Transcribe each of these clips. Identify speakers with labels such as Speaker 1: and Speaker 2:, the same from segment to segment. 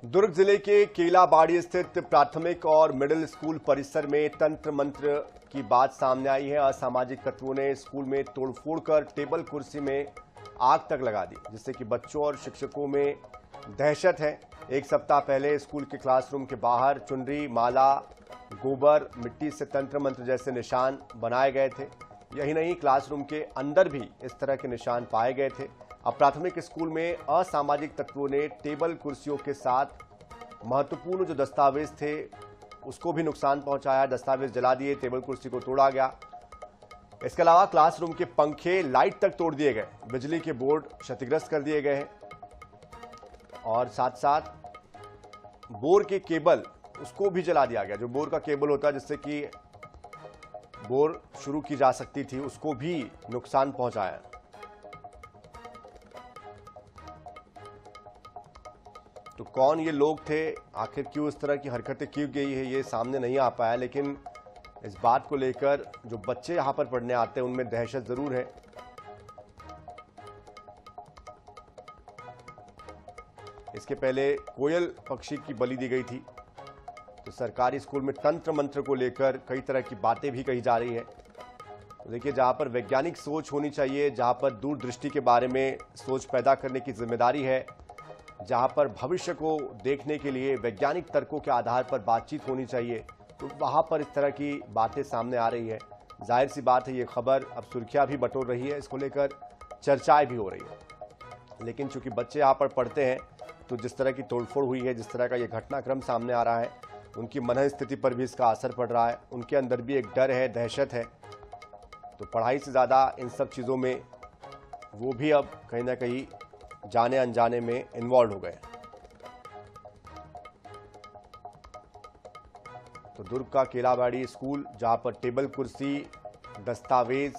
Speaker 1: दुर्ग जिले के केलाबाड़ी स्थित प्राथमिक और मिडिल स्कूल परिसर में तंत्र मंत्र की बात सामने आई है। असामाजिक तत्वों ने स्कूल में तोड़फोड़ कर टेबल कुर्सी में आग तक लगा दी, जिससे कि बच्चों और शिक्षकों में दहशत है। एक सप्ताह पहले स्कूल के क्लासरूम के बाहर चुनरी, माला, गोबर, मिट्टी से तंत्र मंत्र जैसे निशान बनाए गए थे। यही नहीं, क्लासरूम के अंदर भी इस तरह के निशान पाए गए थे। अब प्राथमिक स्कूल में असामाजिक तत्वों ने टेबल कुर्सियों के साथ महत्वपूर्ण जो दस्तावेज थे उसको भी नुकसान पहुंचाया। दस्तावेज जला दिए, टेबल कुर्सी को तोड़ा गया। इसके अलावा क्लासरूम के पंखे, लाइट तक तोड़ दिए गए, बिजली के बोर्ड क्षतिग्रस्त कर दिए गए हैं और साथ साथ बोर के केबल उसको भी जला दिया गया। जो बोर का केबल होता है जिससे कि बोर शुरू की जा सकती थी, उसको भी नुकसान पहुंचाया। तो कौन ये लोग थे, आखिर क्यों इस तरह की हरकतें की गई है, ये सामने नहीं आ पाया। लेकिन इस बात को लेकर जो बच्चे यहां पर पढ़ने आते हैं उनमें दहशत जरूर है। इसके पहले कोयल पक्षी की बलि दी गई थी। तो सरकारी स्कूल में तंत्र मंत्र को लेकर कई तरह की बातें भी कही जा रही है। तो देखिए, जहां पर वैज्ञानिक सोच होनी चाहिए, जहां पर दूरदृष्टि के बारे में सोच पैदा करने की जिम्मेदारी है, जहां पर भविष्य को देखने के लिए वैज्ञानिक तर्कों के आधार पर बातचीत होनी चाहिए, तो वहां पर इस तरह की बातें सामने आ रही है। जाहिर सी बात है, ये खबर अब सुर्खियां भी बटोर रही है, इसको लेकर चर्चाएं भी हो रही है। लेकिन चूंकि बच्चे यहाँ पर पढ़ते हैं, तो जिस तरह की तोड़फोड़ हुई है, जिस तरह का ये घटनाक्रम सामने आ रहा है, उनकी मन स्थिति पर भी इसका असर पड़ रहा है। उनके अंदर भी एक डर है, दहशत है। तो पढ़ाई से ज़्यादा इन सब चीज़ों में वो भी अब कहीं ना कहीं जाने अनजाने में इन्वॉल्व हो गए। तो दुर्ग का केलाबाड़ी स्कूल, जहां पर टेबल कुर्सी, दस्तावेज,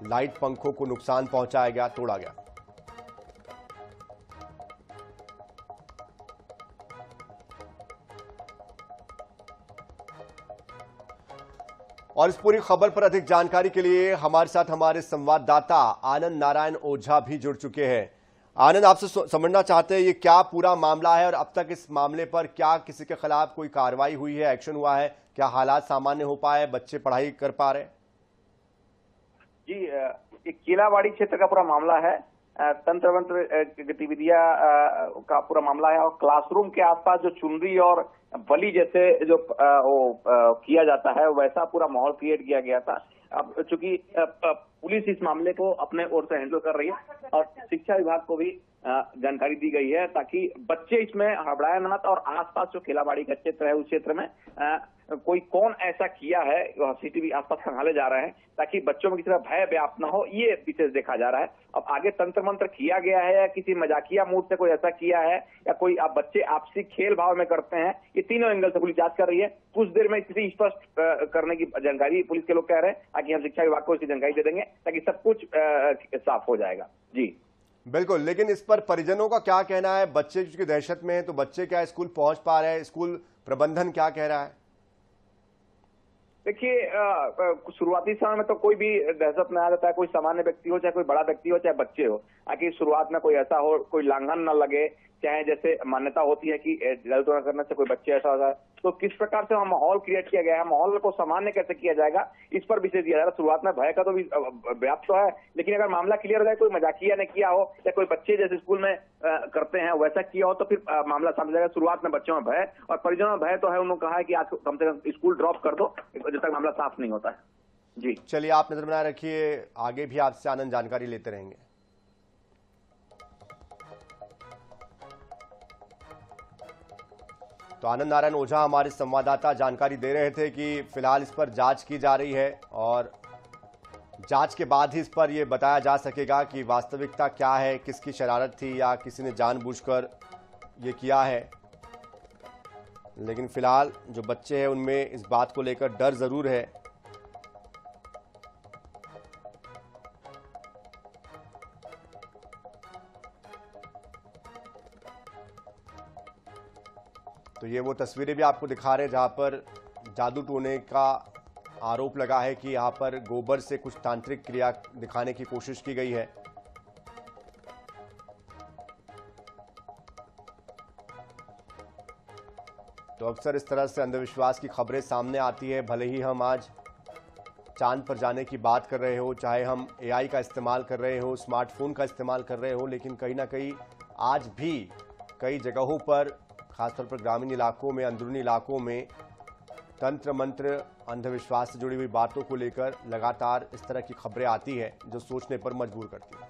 Speaker 1: लाइट, पंखों को नुकसान पहुंचाया गया, तोड़ा गया। और इस पूरी खबर पर अधिक जानकारी के लिए हमारे साथ हमारे संवाददाता आनंद नारायण ओझा भी जुड़ चुके हैं। आनंद, आपसे समझना चाहते हैं ये क्या पूरा मामला है और अब तक इस मामले पर क्या किसी के खिलाफ कोई कार्रवाई हुई है, एक्शन हुआ है? क्या हालात सामान्य हो पाए, बच्चे पढ़ाई कर पा रहे?
Speaker 2: जी, केलाबाड़ी क्षेत्र का पूरा मामला है। तंत्र मंत्र गतिविधियां का पूरा मामला है और क्लासरूम के आसपास जो चुनरी और बलि जैसे जो किया जाता है, वैसा पूरा माहौल क्रिएट किया गया था। अब चूंकि पुलिस इस मामले को अपने ओर से हैंडल कर रही है और शिक्षा विभाग को भी जानकारी दी गई है, ताकि बच्चे इसमें हड़बड़ाए ना और आसपास जो केलाबाड़ी का क्षेत्र है उस क्षेत्र में कोई कौन ऐसा किया है, सीसीटीवी आसपास खंगाले जा रहे हैं, ताकि बच्चों में किसी तरह भय व्याप्त न हो, ये विशेष देखा जा रहा है। अब आगे तंत्र मंत्र किया गया है या किसी मजाकिया मूड से कोई ऐसा किया है या कोई बच्चे आपसी खेल भाव में करते हैं, ये तीनों एंगल से पुलिस जांच कर रही है। कुछ देर में स्थिति स्पष्ट करने की जानकारी पुलिस के लोग कह रहे हैं, ताकि हम शिक्षा विभाग को इसकी जानकारी दे देंगे, ताकि सब कुछ साफ हो जाएगा। जी
Speaker 1: बिल्कुल, लेकिन इस पर परिजनों का क्या कहना है? बच्चे क्योंकि दहशत में हैं, तो बच्चे क्या स्कूल पहुंच पा रहे हैं? स्कूल प्रबंधन क्या कह रहा है?
Speaker 2: देखिए, शुरुआती समय में तो कोई भी दहशत में आ जाता है, कोई सामान्य व्यक्ति हो, चाहे कोई बड़ा व्यक्ति हो, चाहे बच्चे हो, ताकि शुरुआत में कोई ऐसा हो, कोई लांघन न लगे, चाहे जैसे मान्यता होती है कि गलत करने से कोई बच्चे ऐसा होता है, तो किस प्रकार से वहाँ माहौल क्रिएट किया गया है, माहौल को सामान्य कैसे किया जाएगा, इस पर विशेष दिया जा रहा है। शुरुआत में भय का तो भी व्याप्त तो है, लेकिन अगर मामला क्लियर हो जाए, कोई मजाकिया ने किया हो या कोई बच्चे जैसे स्कूल में करते हैं वैसा किया हो, तो फिर मामला समझ जाएगा। शुरुआत में बच्चों में भय और परिजनों में भय तो है, उन्होंने कहा है कि आज कम से कम स्कूल ड्रॉप कर दो जब तक मामला साफ नहीं होता है। जी
Speaker 1: चलिए, आप नजर बनाए रखिए, आगे भी आपसे आनंद जानकारी लेते रहेंगे। तो आनंद नारायण ओझा हमारे संवाददाता जानकारी दे रहे थे कि फिलहाल इस पर जांच की जा रही है और जांच के बाद ही इस पर यह बताया जा सकेगा कि वास्तविकता क्या है, किसकी शरारत थी या किसी ने जानबूझकर ये किया है। लेकिन फिलहाल जो बच्चे हैं उनमें इस बात को लेकर डर जरूर है। तो ये वो तस्वीरें भी आपको दिखा रहे हैं जहां पर जादू टोने का आरोप लगा है कि यहां पर गोबर से कुछ तांत्रिक क्रिया दिखाने की कोशिश की गई है। तो अक्सर इस तरह से अंधविश्वास की खबरें सामने आती है। भले ही हम आज चांद पर जाने की बात कर रहे हो, चाहे हम एआई का इस्तेमाल कर रहे हो, स्मार्टफोन का इस्तेमाल कर रहे हो, लेकिन कहीं ना कहीं आज भी कई जगहों पर, खासतौर पर ग्रामीण इलाकों में, अंदरूनी इलाकों में तंत्र मंत्र, अंधविश्वास से जुड़ी हुई बातों को लेकर लगातार इस तरह की खबरें आती है जो सोचने पर मजबूर करती है।